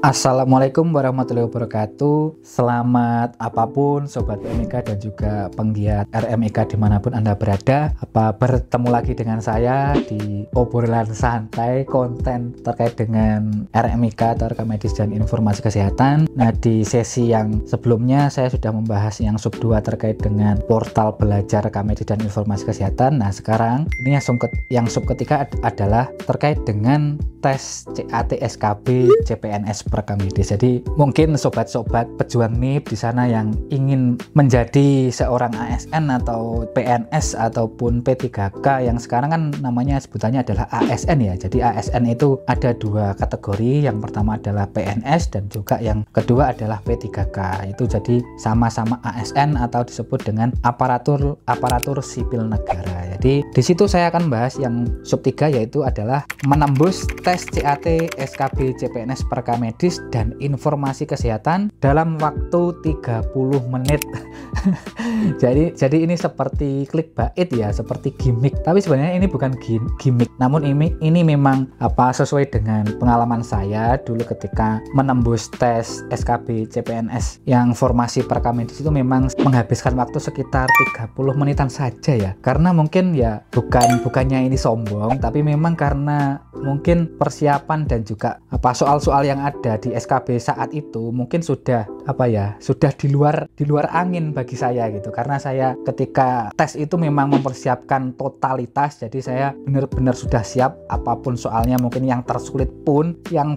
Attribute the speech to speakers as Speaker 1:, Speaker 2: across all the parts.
Speaker 1: Assalamualaikum warahmatullahi wabarakatuh. Selamat apapun Sobat PMIK dan juga penggiat RMIK dimanapun Anda berada. Bertemu lagi dengan saya di obrolan santai konten terkait dengan RMIK atau rekam medis dan informasi kesehatan. Nah, di sesi yang sebelumnya saya sudah membahas yang sub 2 terkait dengan portal belajar rekam medis dan informasi kesehatan. Nah, sekarang ini yang sub ketiga adalah terkait dengan tes CAT SKB CPNS rekam medis. Jadi mungkin sobat-sobat pejuang NIP di sana yang ingin menjadi seorang ASN atau PNS ataupun P3K yang sekarang kan namanya sebutannya adalah ASN ya. Jadi ASN itu ada dua kategori. Yang pertama adalah PNS dan juga yang kedua adalah P3K. Itu jadi sama-sama ASN atau disebut dengan aparatur sipil negara. Jadi di situ saya akan bahas yang sub 3 yaitu adalah menembus tes CAT SKB CPNS rekam medis dan informasi kesehatan dalam waktu 30 menit. jadi ini seperti clickbait ya, seperti gimmick. Tapi sebenarnya ini bukan gimmick. Namun ini memang sesuai dengan pengalaman saya dulu ketika menembus tes SKB CPNS yang formasi rekam medis itu memang menghabiskan waktu sekitar 30 menitan saja ya. Karena mungkin ya bukannya ini sombong, tapi memang karena mungkin persiapan dan juga soal-soal yang ada di SKB saat itu mungkin sudah di luar angin bagi saya gitu. Karena saya ketika tes itu memang mempersiapkan totalitas, jadi saya benar-benar sudah siap apapun soalnya, mungkin yang tersulit pun yang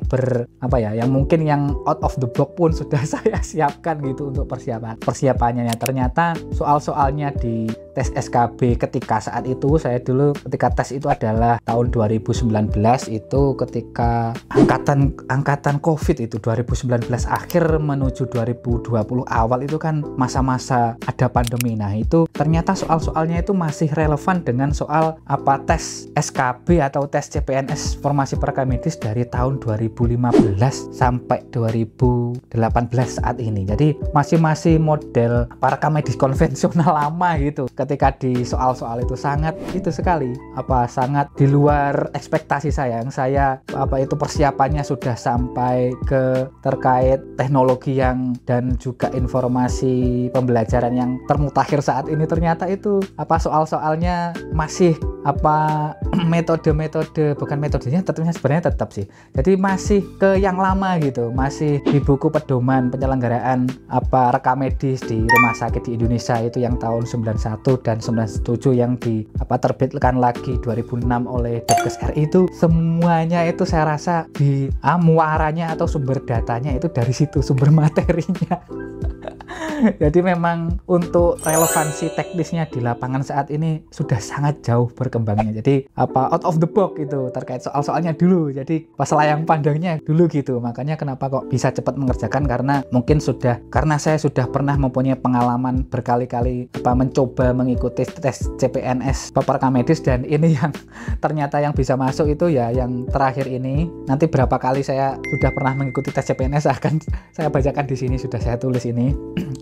Speaker 1: mungkin yang out of the box pun sudah saya siapkan gitu untuk persiapannya. Ternyata soal-soalnya di tes SKB ketika saat itu, saya dulu ketika tes itu adalah tahun 2019, itu ketika angkatan COVID itu 2019 akhir menuju 2020 awal itu kan masa-masa ada pandemi. Nah, itu ternyata soal-soalnya itu masih relevan dengan soal tes SKB atau tes CPNS formasi rekam medis dari tahun 2015 sampai 2018 saat ini. Jadi masih model rekam medis konvensional lama gitu. Ketika di soal-soal itu sangat di luar ekspektasi saya. Yang saya persiapannya sudah sampai ke terkait teknologi dan juga informasi pembelajaran yang termutakhir saat ini, ternyata itu soal-soalnya masih metodenya sebenarnya tetap sih. Jadi masih ke yang lama gitu, masih di buku pedoman penyelenggaraan rekam medis di rumah sakit di Indonesia itu yang tahun 91 dan 97 yang terbitkan lagi 2006 oleh Depkes RI. Itu semuanya itu saya rasa di muaranya atau sumber datanya itu dari situ, sumber materinya. Jadi memang untuk relevansi teknisnya di lapangan saat ini sudah sangat jauh berkembangnya. Jadi out of the box itu terkait soal-soalnya dulu. Jadi pas layang pandangnya dulu gitu. Makanya kenapa kok bisa cepat mengerjakan, karena saya sudah pernah mempunyai pengalaman berkali-kali mencoba mengikuti tes CPNS rekam medis, dan ini yang ternyata yang bisa masuk itu ya yang terakhir ini. Nanti berapa kali saya sudah pernah mengikuti tes CPNS akan saya bacakan di sini, sudah saya tulis ini.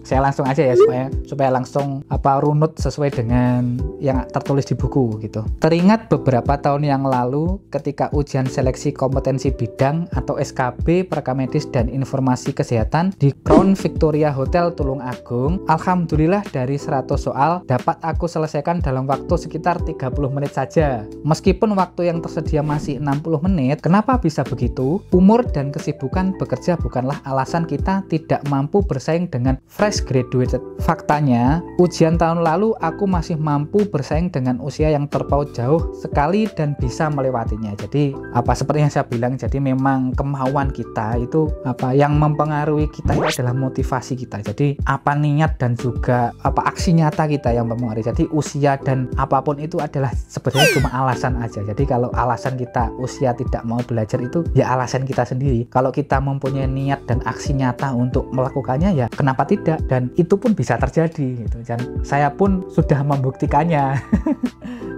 Speaker 1: Saya langsung aja ya supaya langsung runut sesuai dengan yang tertulis di buku gitu. Teringat beberapa tahun yang lalu ketika ujian seleksi kompetensi bidang atau SKB rekam medis dan informasi kesehatan di Crown Victoria Hotel Tulung Agung, alhamdulillah dari 100 soal dapat aku selesaikan dalam waktu sekitar 30 menit saja. Meskipun waktu yang tersedia masih 60 menit, kenapa bisa begitu? Umur dan kesibukan bekerja bukanlah alasan kita tidak mampu bersaing dengan fresh graduated. Faktanya, ujian tahun lalu aku masih mampu bersaing dengan usia yang terpaut jauh sekali dan bisa melewatinya. Jadi seperti yang saya bilang, jadi memang kemauan kita itu yang mempengaruhi kita itu adalah motivasi kita. Jadi niat dan juga aksi nyata kita yang mempengaruhi. Jadi usia dan apapun itu adalah sebenarnya cuma alasan aja. Jadi kalau alasan kita usia tidak mau belajar itu ya alasan kita sendiri. Kalau kita mempunyai niat dan aksi nyata untuk melakukannya ya kenapa tidak? Dan itu pun bisa terjadi gitu. Dan saya pun sudah membuktikannya.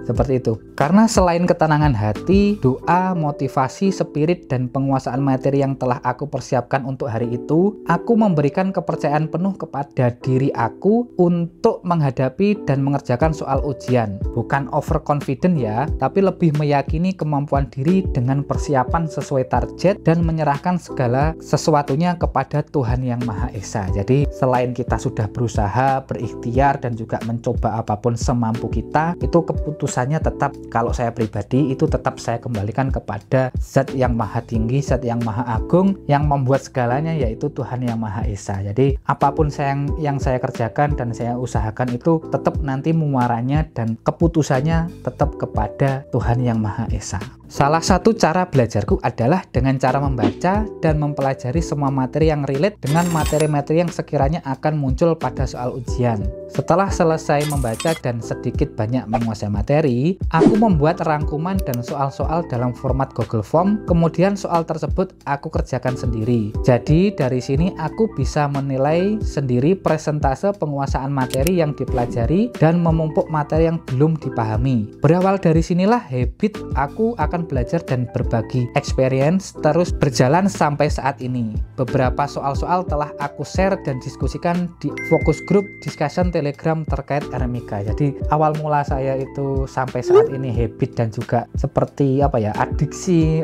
Speaker 1: seperti itu. Karena selain ketenangan hati, doa, motivasi, spirit, dan penguasaan materi yang telah aku persiapkan untuk hari itu, aku memberikan kepercayaan penuh kepada diri aku untuk menghadapi dan mengerjakan soal ujian. Bukan overconfident ya, tapi lebih meyakini kemampuan diri dengan persiapan sesuai target dan menyerahkan segala sesuatunya kepada Tuhan Yang Maha Esa. Jadi selain kita sudah berusaha, berikhtiar, dan juga mencoba apapun semampu kita, itu keputusannya tetap, kalau saya pribadi, itu tetap saya kembalikan kepada Zat yang Maha Tinggi, Zat yang Maha Agung, yang membuat segalanya, yaitu Tuhan Yang Maha Esa. Jadi apapun yang saya kerjakan dan saya usahakan itu tetap nanti muaranya dan keputusannya tetap kepada Tuhan Yang Maha Esa. Salah satu cara belajarku adalah dengan cara membaca dan mempelajari semua materi yang relate dengan materi-materi yang sekiranya akan muncul pada soal ujian. Setelah selesai membaca dan sedikit banyak menguasai materi, aku membuat rangkuman dan soal-soal dalam format Google Form, kemudian soal tersebut aku kerjakan sendiri. Jadi dari sini aku bisa menilai sendiri presentase penguasaan materi yang dipelajari dan memumpuk materi yang belum dipahami. Berawal dari sinilah habit aku akan belajar dan berbagi experience terus berjalan sampai saat ini. Beberapa soal-soal telah aku share dan diskusikan di fokus group discussion Telegram terkait RMIK. Jadi awal mula saya itu sampai saat ini habit dan juga seperti adiksi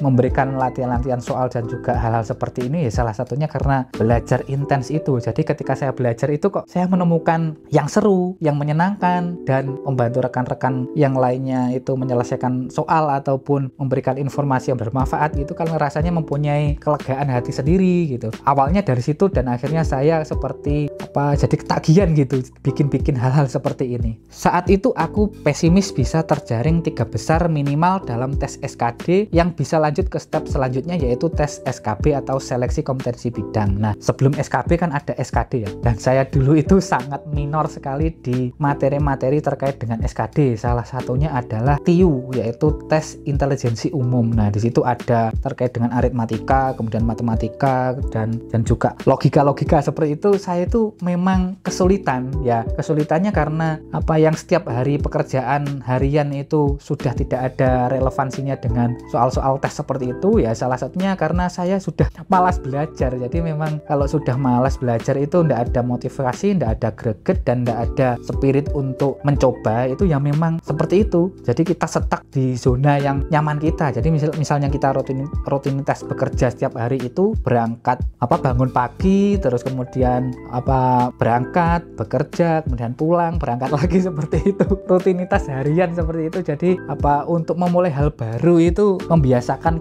Speaker 1: memberikan latihan-latihan soal dan juga hal-hal seperti ini ya salah satunya karena belajar intens itu. Jadi ketika saya belajar itu kok saya menemukan yang seru, yang menyenangkan, dan membantu rekan-rekan yang lainnya itu menyelesaikan soal ataupun memberikan informasi yang bermanfaat, itu kan rasanya mempunyai kelegaan hati sendiri gitu. Awalnya dari situ dan akhirnya saya seperti jadi ketagihan gitu bikin hal-hal seperti ini. Saat itu aku pesimis bisa terjaring 3 besar minimal dalam tes SKD yang bisa lanjut ke step selanjutnya, yaitu tes SKB atau seleksi kompetensi bidang. Nah, sebelum SKB kan ada SKD ya, dan saya dulu itu sangat minor sekali di materi-materi terkait dengan SKD. Salah satunya adalah TIU, yaitu tes intelijensi umum. Nah, di situ ada terkait dengan aritmatika, kemudian matematika, dan juga logika-logika seperti itu. Saya itu memang kesulitan ya. Kesulitannya karena yang setiap hari pekerjaan harian itu sudah tidak ada relevansinya dengan soal-soal tes seperti itu ya. Salah satunya karena saya sudah malas belajar. Jadi memang kalau sudah malas belajar itu tidak ada motivasi, tidak ada greget, dan tidak ada spirit untuk mencoba. Itu ya memang seperti itu. Jadi kita stuck di zona yang nyaman kita. Jadi misalnya kita rutinitas bekerja setiap hari itu berangkat bangun pagi, terus kemudian berangkat bekerja, kemudian pulang, berangkat lagi, seperti itu rutinitas harian seperti itu. Jadi untuk memulai hal baru itu membiasakan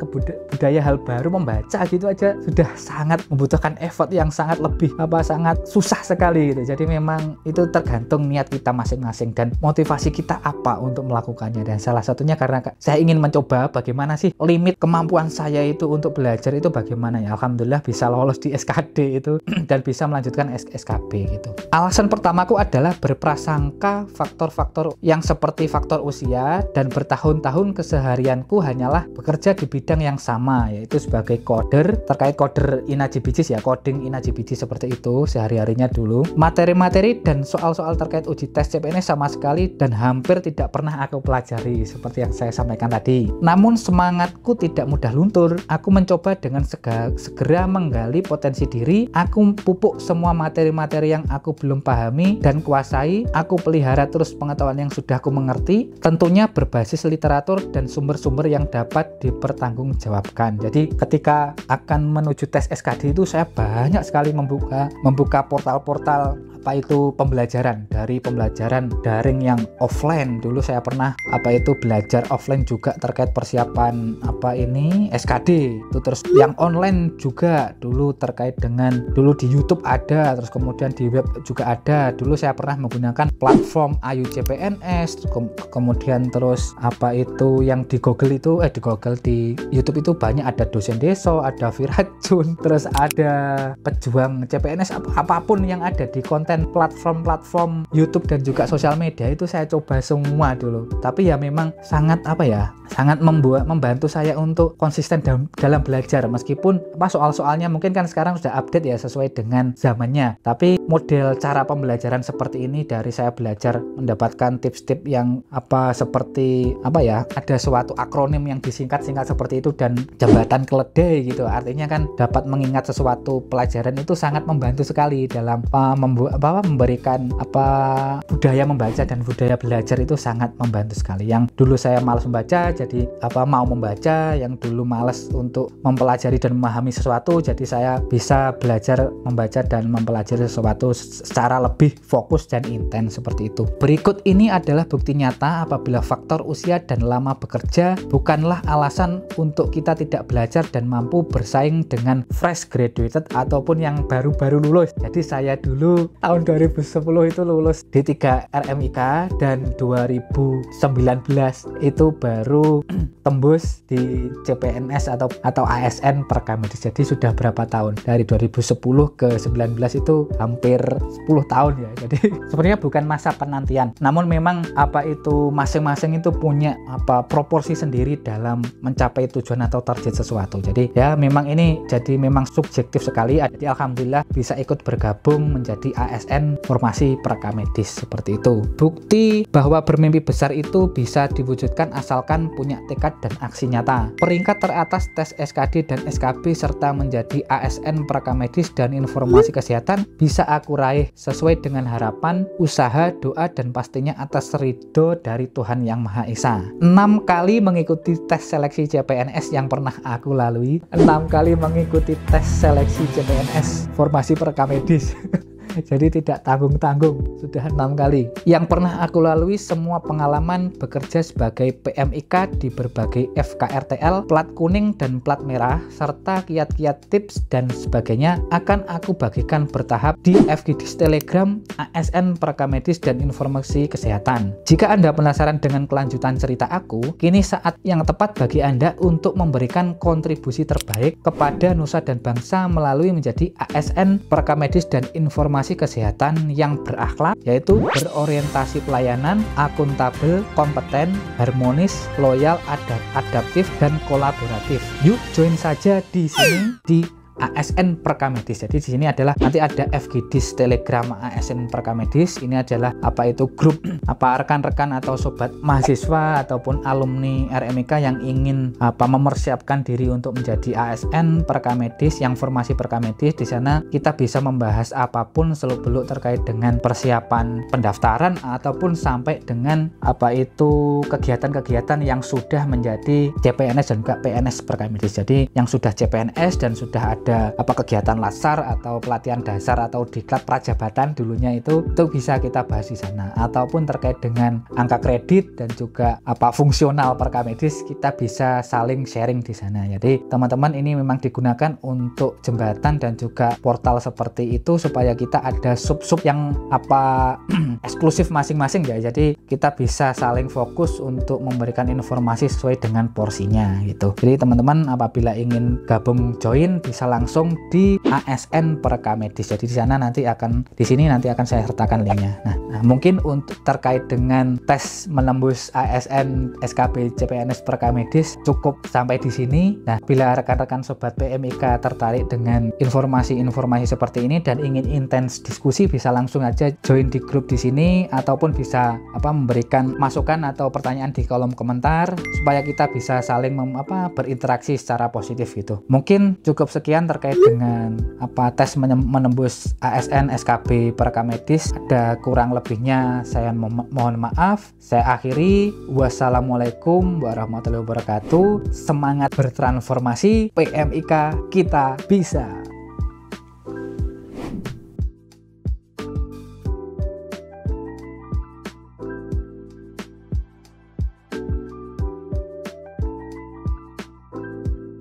Speaker 1: budaya hal baru, membaca gitu aja sudah sangat membutuhkan effort yang sangat lebih sangat susah sekali gitu. Jadi memang itu tergantung niat kita masing-masing dan motivasi kita apa untuk melakukannya. Dan salah satunya karena saya ingin mencoba bagaimana sih limit kemampuan saya itu untuk belajar itu bagaimana ya. Alhamdulillah bisa lolos di SKD itu dan bisa melanjutkan SKB gitu. Alasan pertamaku adalah berprasangka faktor-faktor yang seperti faktor usia dan bertahun-tahun keseharianku hanyalah bekerja di bidang yang sama, yaitu sebagai coder, terkait coder InajiBijis ya, coding InajiBijis seperti itu sehari-harinya dulu. Materi-materi dan soal-soal terkait uji tes CPNS sama sekali dan hampir tidak pernah aku pelajari seperti yang saya sampaikan tadi. Namun semangatku tidak mudah luntur. Aku mencoba dengan segera menggali potensi diri. Aku pupuk semua materi-materi yang aku belum pahami dan kuasai. Aku pelihara terus pengetahuan yang sudah aku mengerti, tentunya berbasis literatur dan sumber-sumber yang dapat dipertanggungjawabkan. Jadi ketika akan menuju tes SKD itu saya banyak sekali membuka portal-portal pembelajaran, dari pembelajaran daring yang offline. Dulu saya pernah belajar offline juga terkait persiapan SKD itu, terus yang online juga dulu terkait dengan dulu di YouTube ada, terus kemudian di web juga ada. Dulu saya pernah menggunakan platform Ayu CPNS, kemudian terus yang di Google itu di YouTube itu banyak, ada Dosen Deso, ada Virajun, terus ada Pejuang CPNS, apapun yang ada di konten platform YouTube dan juga sosial media itu saya coba semua dulu. Tapi ya memang sangat sangat membantu saya untuk konsisten dalam belajar, meskipun soal-soalnya mungkin kan sekarang sudah update ya sesuai dengan zamannya. Tapi model cara pembelajaran seperti ini dari saya belajar mendapatkan tips-tips yang seperti ada suatu akronim yang disingkat-singkat seperti itu dan jembatan keledai gitu. Artinya kan dapat mengingat sesuatu pelajaran itu sangat membantu sekali dalam memberikan budaya membaca dan budaya belajar itu sangat membantu sekali. Yang dulu saya malas membaca jadi mau membaca, yang dulu malas untuk mempelajari dan memahami sesuatu jadi saya bisa belajar membaca dan mempelajari sesuatu secara lebih fokus dan intens seperti itu. Berikut ini adalah bukti nyata apabila faktor usia dan lama bekerja bukanlah alasan untuk kita tidak belajar dan mampu bersaing dengan fresh graduated ataupun yang baru-baru lulus. Jadi saya dulu tahun 2010 itu lulus D3 RMIK dan 2019 itu baru tembus di CPNS atau ASN Perkamedis. Jadi sudah berapa tahun? Dari 2010 ke 19 itu hampir 10 tahun ya. Jadi sebenarnya bukan masa penantian. Namun memang masing-masing itu punya proporsi sendiri dalam mencapai tujuan atau target sesuatu. Jadi ya memang ini jadi memang subjektif sekali. Jadi alhamdulillah bisa ikut bergabung menjadi ASN Formasi Prakamedis seperti itu. Bukti bahwa bermimpi besar itu bisa diwujudkan asalkan punya tekad dan aksi nyata. Peringkat teratas tes SKD dan SKB serta menjadi ASN Prakamedis dan Informasi Kesehatan bisa aku raih sesuai dengan harapan, usaha, doa, dan pastinya atas ridho dari Tuhan Yang Maha Esa. 6 kali mengikuti tes seleksi CPNS yang pernah aku lalui. 6 kali mengikuti tes seleksi CPNS Formasi Prakamedis. Jadi tidak tanggung-tanggung, sudah 6 kali. Yang pernah aku lalui semua pengalaman bekerja sebagai PMIK di berbagai FKRTL, plat kuning dan plat merah, serta kiat-kiat tips dan sebagainya akan aku bagikan bertahap di FGD Telegram ASN Prakamedis dan Informasi Kesehatan. Jika Anda penasaran dengan kelanjutan cerita aku, kini saat yang tepat bagi Anda untuk memberikan kontribusi terbaik kepada nusa dan bangsa melalui menjadi ASN Prakamedis dan Informasi Kesehatan yang berakhlak, yaitu berorientasi pelayanan, akuntabel, kompeten, harmonis, loyal, adaptif, dan kolaboratif. Yuk join saja di sini di ASN Prakamedis. Jadi di sini adalah nanti ada FGD Telegram ASN Prakamedis. Ini adalah grup rekan-rekan atau sobat mahasiswa ataupun alumni RMIK yang ingin mempersiapkan diri untuk menjadi ASN Prakamedis yang formasi Prakamedis. Di sana kita bisa membahas apapun seluk-beluk terkait dengan persiapan pendaftaran ataupun sampai dengan kegiatan-kegiatan yang sudah menjadi CPNS dan juga PNS Prakamedis. Jadi yang sudah CPNS dan sudah ada kegiatan lasar atau pelatihan dasar atau diklat prajabatan dulunya itu bisa kita bahas di sana, ataupun terkait dengan angka kredit dan juga fungsional Prakamedis kita bisa saling sharing di sana. Jadi teman-teman ini memang digunakan untuk jembatan dan juga portal seperti itu supaya kita ada sub-sub yang eksklusif masing-masing ya. Jadi kita bisa saling fokus untuk memberikan informasi sesuai dengan porsinya gitu. Jadi teman-teman apabila ingin gabung join bisa langsung di ASN Prakamedis. Jadi di sana nanti akan saya sertakan linknya. Nah, mungkin untuk terkait dengan tes menembus ASN SKB CPNS Prakamedis cukup sampai di sini. Nah, bila rekan-rekan sobat PMIK tertarik dengan informasi-informasi seperti ini dan ingin intens diskusi bisa langsung aja join di grup di sini ataupun bisa memberikan masukan atau pertanyaan di kolom komentar supaya kita bisa saling berinteraksi secara positif gitu. Mungkin cukup sekian terkait dengan tes menembus ASN SKB Prakamedis. Ada kurang lebihnya saya mohon maaf. Saya akhiri. Wassalamualaikum warahmatullahi wabarakatuh. Semangat bertransformasi, PMIK kita bisa.